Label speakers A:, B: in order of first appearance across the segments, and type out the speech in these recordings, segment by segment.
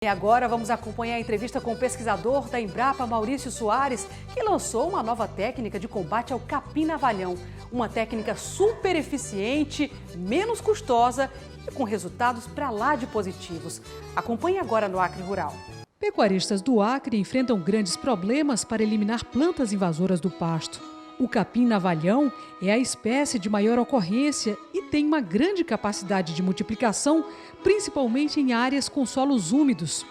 A: E agora vamos acompanhar a entrevista com o pesquisador da Embrapa, Maurício Soares, que lançou uma nova técnica de combate ao capim-navalhão. Uma técnica super eficiente, menos custosa e com resultados para lá de positivos. Acompanhe agora no Acre Rural.
B: Pecuaristas do Acre enfrentam grandes problemas para eliminar plantas invasoras do pasto. O capim-navalhão é a espécie de maior ocorrência e tem uma grande capacidade de multiplicação, principalmente em áreas com solos úmidos.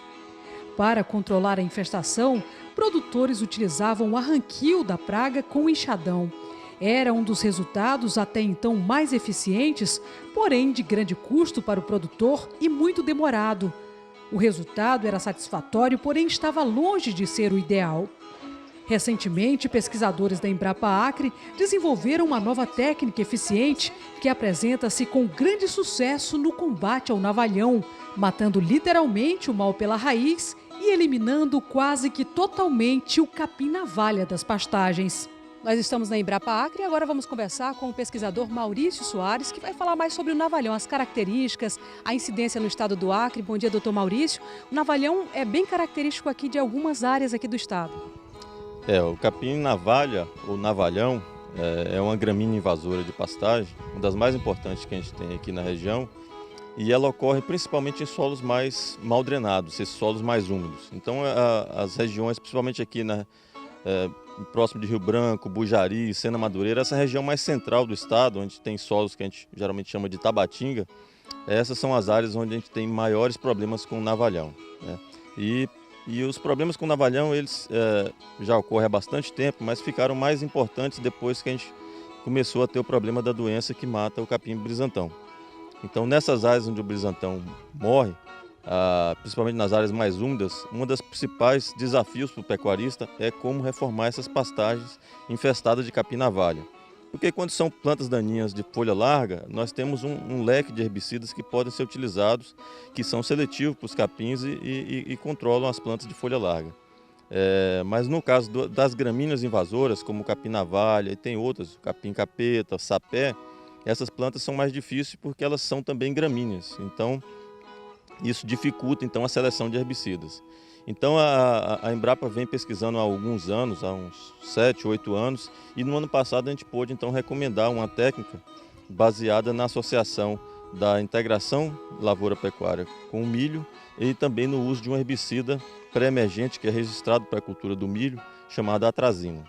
B: Para controlar a infestação, produtores utilizavam o arranquio da praga com enxadão. Era um dos resultados até então mais eficientes, porém de grande custo para o produtor e muito demorado. O resultado era satisfatório, porém estava longe de ser o ideal. Recentemente, pesquisadores da Embrapa Acre desenvolveram uma nova técnica eficiente que apresenta-se com grande sucesso no combate ao navalhão, matando literalmente o mal pela raiz e eliminando quase que totalmente o capim-navalha das pastagens.
A: Nós estamos na Embrapa Acre e agora vamos conversar com o pesquisador Maurício Soares, que vai falar mais sobre o navalhão, as características, a incidência no estado do Acre. Bom dia, doutor Maurício. O navalhão é bem característico aqui de algumas áreas aqui do estado.
C: O capim-navalha, ou navalhão, é uma gramínea invasora de pastagem, uma das mais importantes que a gente tem aqui na região, e ela ocorre principalmente em solos mais mal drenados, esses solos mais úmidos. Então, as regiões, principalmente aqui próximo de Rio Branco, Bujari, Sena Madureira, essa região mais central do estado, onde tem solos que a gente geralmente chama de tabatinga, essas são as áreas onde a gente tem maiores problemas com o navalhão, né? E os problemas com o navalhão, eles já ocorrem há bastante tempo, mas ficaram mais importantes depois que a gente começou a ter o problema da doença que mata o capim-brisantão. Então, nessas áreas onde o brisantão morre, principalmente nas áreas mais úmidas, um dos principais desafios para o pecuarista é como reformar essas pastagens infestadas de capim-navalha. Porque quando são plantas daninhas de folha larga, nós temos um leque de herbicidas que podem ser utilizados, que são seletivos para os capins e controlam as plantas de folha larga. Mas no caso das gramíneas invasoras, como o capim-navalha e tem outras, o capim-capeta, sapé, essas plantas são mais difíceis porque elas são também gramíneas. Então, isso dificulta então a seleção de herbicidas. Então a Embrapa vem pesquisando há alguns anos, há uns 7, 8 anos, e no ano passado a gente pôde então recomendar uma técnica baseada na associação da integração lavoura-pecuária com o milho e também no uso de um herbicida pré-emergente que é registrado para a cultura do milho, chamado atrazina.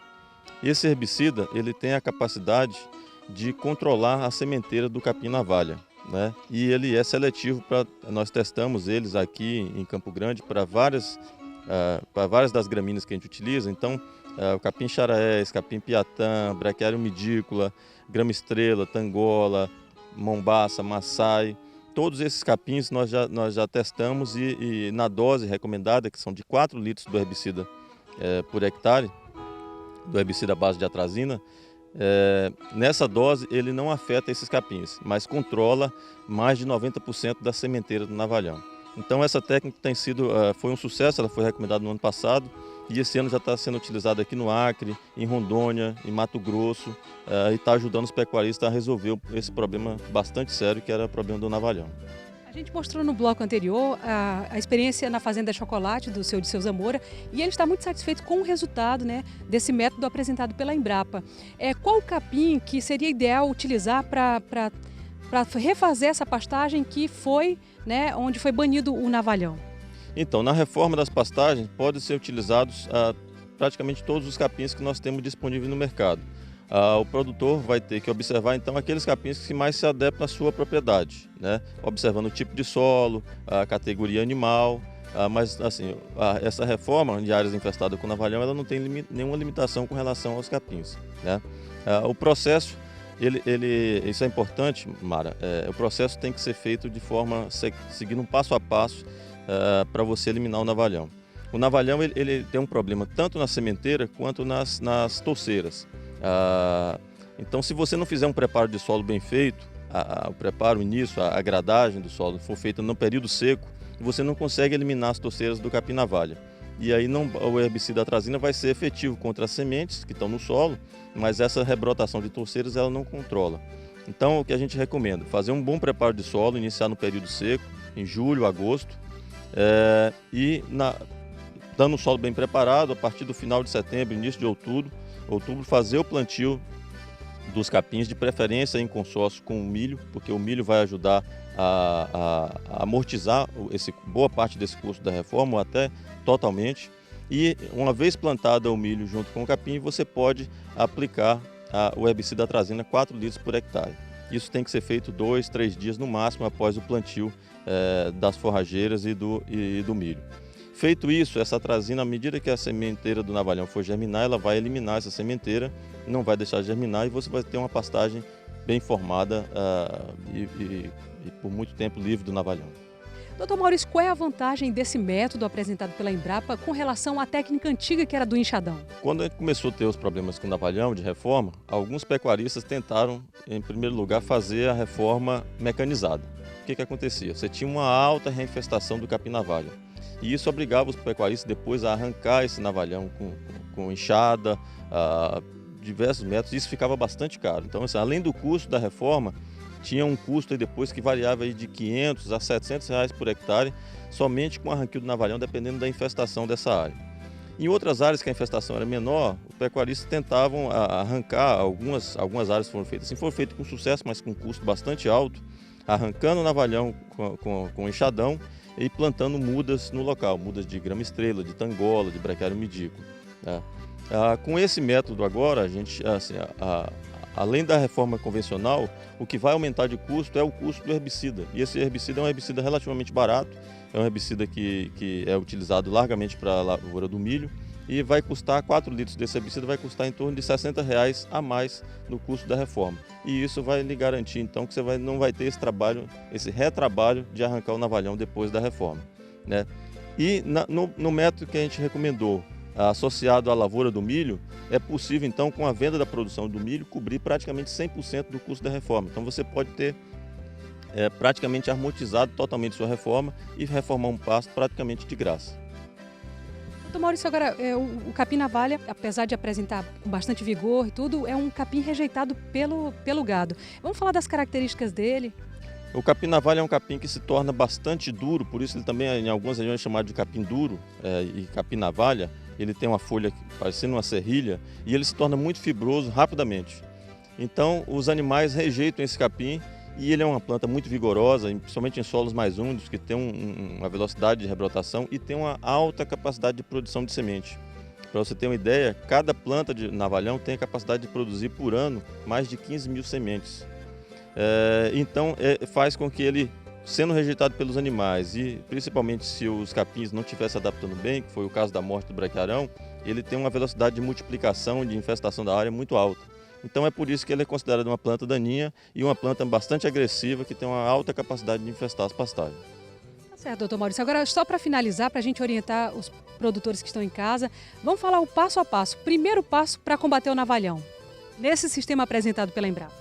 C: Esse herbicida ele tem a capacidade de controlar a sementeira do capim-navalha, né? E ele é seletivo nós testamos eles aqui em Campo Grande para várias das gramíneas que a gente utiliza. Então, o capim-charaés, capim-piatã, braquiária umidícola, grama-estrela, tangola, mombaça, maçai, todos esses capins nós já testamos e na dose recomendada, que são de 4 litros do herbicida por hectare, do herbicida à base de atrazina, nessa dose ele não afeta esses capins, mas controla mais de 90% da sementeira do navalhão. Então essa técnica foi um sucesso, ela foi recomendada no ano passado e esse ano já está sendo utilizada aqui no Acre, em Rondônia, em Mato Grosso e está ajudando os pecuaristas a resolver esse problema bastante sério que era o problema do navalhão.
A: A gente mostrou no bloco anterior a experiência na Fazenda Chocolate do seu Dirceu Zamora e ele está muito satisfeito com o resultado, né, desse método apresentado pela Embrapa. Qual o capim que seria ideal utilizar para refazer essa pastagem que foi, né, onde foi banido o navalhão?
C: Então, na reforma das pastagens, podem ser utilizados praticamente todos os capins que nós temos disponíveis no mercado. O produtor vai ter que observar então aqueles capins que mais se adaptam à sua propriedade, né? Observando o tipo de solo, a categoria animal, mas assim, essa reforma de áreas infestadas com navalhão ela não tem nenhuma limitação com relação aos capins, né? O processo, isso é importante, Mara, o processo tem que ser feito de forma, seguindo um passo a passo para você eliminar o navalhão. O navalhão ele tem um problema tanto na sementeira quanto nas touceiras. Então, se você não fizer um preparo de solo bem feito, o preparo, o início, a gradagem do solo for feita no período seco, você não consegue eliminar as touceiras do capim-navalha. E aí o herbicida atrazina vai ser efetivo contra as sementes que estão no solo, mas essa rebrotação de touceiras ela não controla. Então, o que a gente recomenda? Fazer um bom preparo de solo, iniciar no período seco, em julho, agosto, Dando um solo bem preparado, a partir do final de setembro, início de outubro, fazer o plantio dos capins, de preferência em consórcio com o milho, porque o milho vai ajudar a amortizar boa parte desse custo da reforma, ou até totalmente. E uma vez plantado o milho junto com o capim, você pode aplicar o herbicida atrazina 4 litros por hectare. Isso tem que ser feito 2, 3 dias no máximo após o plantio das forrageiras e do milho. Feito isso, essa atrazina, à medida que a sementeira do navalhão for germinar, ela vai eliminar essa sementeira, não vai deixar de germinar e você vai ter uma pastagem bem formada e por muito tempo livre do navalhão.
A: Doutor Maurício, qual é a vantagem desse método apresentado pela Embrapa com relação à técnica antiga que era do enxadão?
C: Quando a gente começou a ter os problemas com o navalhão de reforma, alguns pecuaristas tentaram, em primeiro lugar, fazer a reforma mecanizada. O que acontecia? Você tinha uma alta reinfestação do capim-navalha. E isso obrigava os pecuaristas depois a arrancar esse navalhão com enxada, diversos métodos, e isso ficava bastante caro. Então, assim, além do custo da reforma, tinha um custo aí depois que variava aí de R$500 a R$700 por hectare, somente com o arranquio do navalhão, dependendo da infestação dessa área. Em outras áreas que a infestação era menor, os pecuaristas tentavam arrancar, algumas áreas foram feitas assim, foram feitas com sucesso, mas com um custo bastante alto, arrancando o navalhão com enxadão, e plantando mudas no local, mudas de grama-estrela, de tangola, de braquiário midícola. Com esse método agora, a gente, assim, além da reforma convencional, o que vai aumentar de custo é o custo do herbicida. E esse herbicida é um herbicida relativamente barato, é um herbicida que é utilizado largamente para a lavoura do milho, e vai custar, 4 litros desse herbicida vai custar em torno de R$60 a mais no custo da reforma. E isso vai lhe garantir, então, que você não vai ter esse retrabalho de arrancar o navalhão depois da reforma, né? E no método que a gente recomendou, associado à lavoura do milho, é possível, então, com a venda da produção do milho, cobrir praticamente 100% do custo da reforma. Então, você pode ter praticamente amortizado totalmente sua reforma e reformar um pasto praticamente de graça.
A: Doutor Maurício, agora, o capim-navalha, apesar de apresentar com bastante vigor e tudo, é um capim rejeitado pelo gado. Vamos falar das características dele?
C: O capim-navalha é um capim que se torna bastante duro, por isso ele também, em algumas regiões, é chamado de capim duro e capim-navalha. Ele tem uma folha parecendo uma serrilha e ele se torna muito fibroso rapidamente. Então, os animais rejeitam esse capim e ele é uma planta muito vigorosa, principalmente em solos mais úmidos, que tem uma velocidade de rebrotação e tem uma alta capacidade de produção de semente. Para você ter uma ideia, cada planta de navalhão tem a capacidade de produzir por ano mais de 15 mil sementes. Então, faz com que ele, sendo rejeitado pelos animais e principalmente se os capins não estivessem se adaptando bem, que foi o caso da morte do braquiarão, ele tem uma velocidade de multiplicação, de infestação da área muito alta. Então é por isso que ele é considerado uma planta daninha e uma planta bastante agressiva que tem uma alta capacidade de infestar as pastagens.
A: Tá certo, doutor Maurício. Agora, só para finalizar, para a gente orientar os produtores que estão em casa, vamos falar o passo a passo. Primeiro passo para combater o navalhão, nesse sistema apresentado pela Embrapa.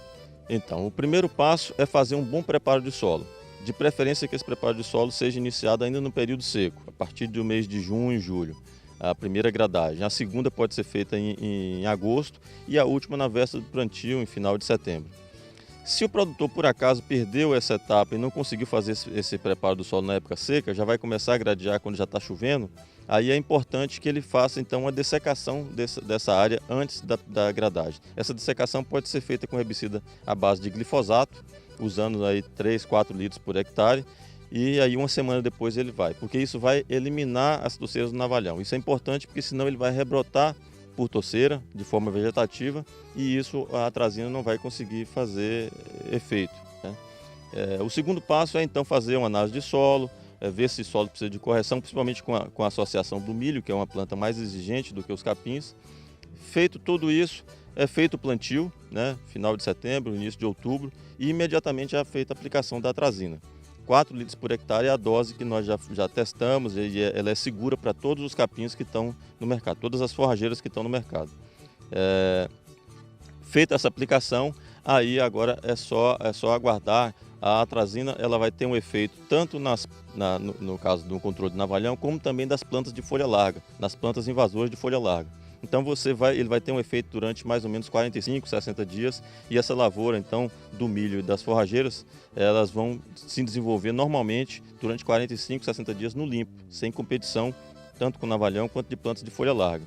C: Então, o primeiro passo é fazer um bom preparo de solo. De preferência que esse preparo de solo seja iniciado ainda no período seco, a partir do mês de junho e julho. A primeira gradagem. A segunda pode ser feita em agosto e a última na véspera do plantio, em final de setembro. Se o produtor, por acaso, perdeu essa etapa e não conseguiu fazer esse preparo do solo na época seca, já vai começar a gradear quando já está chovendo, aí é importante que ele faça, então, uma dessecação dessa área antes da gradagem. Essa dessecação pode ser feita com herbicida à base de glifosato, usando aí 3, 4 litros por hectare, e aí uma semana depois ele vai, porque isso vai eliminar as torceiras do navalhão. Isso é importante porque senão ele vai rebrotar por torceira de forma vegetativa e isso a atrazina não vai conseguir fazer efeito, né? O segundo passo é então fazer uma análise de solo, ver se o solo precisa de correção, principalmente com a associação do milho, que é uma planta mais exigente do que os capins. Feito tudo isso, é feito o plantio, né? Final de setembro, início de outubro, e imediatamente é feita a aplicação da atrazina. 4 litros por hectare é a dose que nós já testamos e ela é segura para todos os capins que estão no mercado, todas as forrageiras que estão no mercado. Feita essa aplicação, aí agora é só aguardar. A atrazina ela vai ter um efeito tanto no caso do controle do navalhão, como também das plantas de folha larga, nas plantas invasoras de folha larga. Então ele vai ter um efeito durante mais ou menos 45, 60 dias e essa lavoura então do milho e das forrageiras, elas vão se desenvolver normalmente durante 45, 60 dias no limpo, sem competição, tanto com navalhão quanto de plantas de folha larga.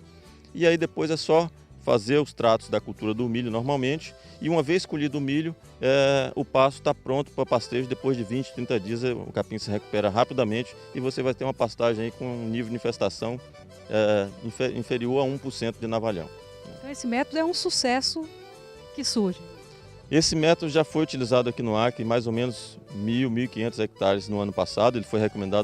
C: E aí depois é só fazer os tratos da cultura do milho normalmente e uma vez colhido o milho, o pasto está pronto para pastejo. Depois de 20, 30 dias o capim se recupera rapidamente e você vai ter uma pastagem aí com um nível de infestação inferior a 1% de navalhão.
A: Então esse método é um sucesso que surge.
C: Esse método já foi utilizado aqui no Acre em mais ou menos 1.000, 1.500 hectares no ano passado. Ele foi recomendado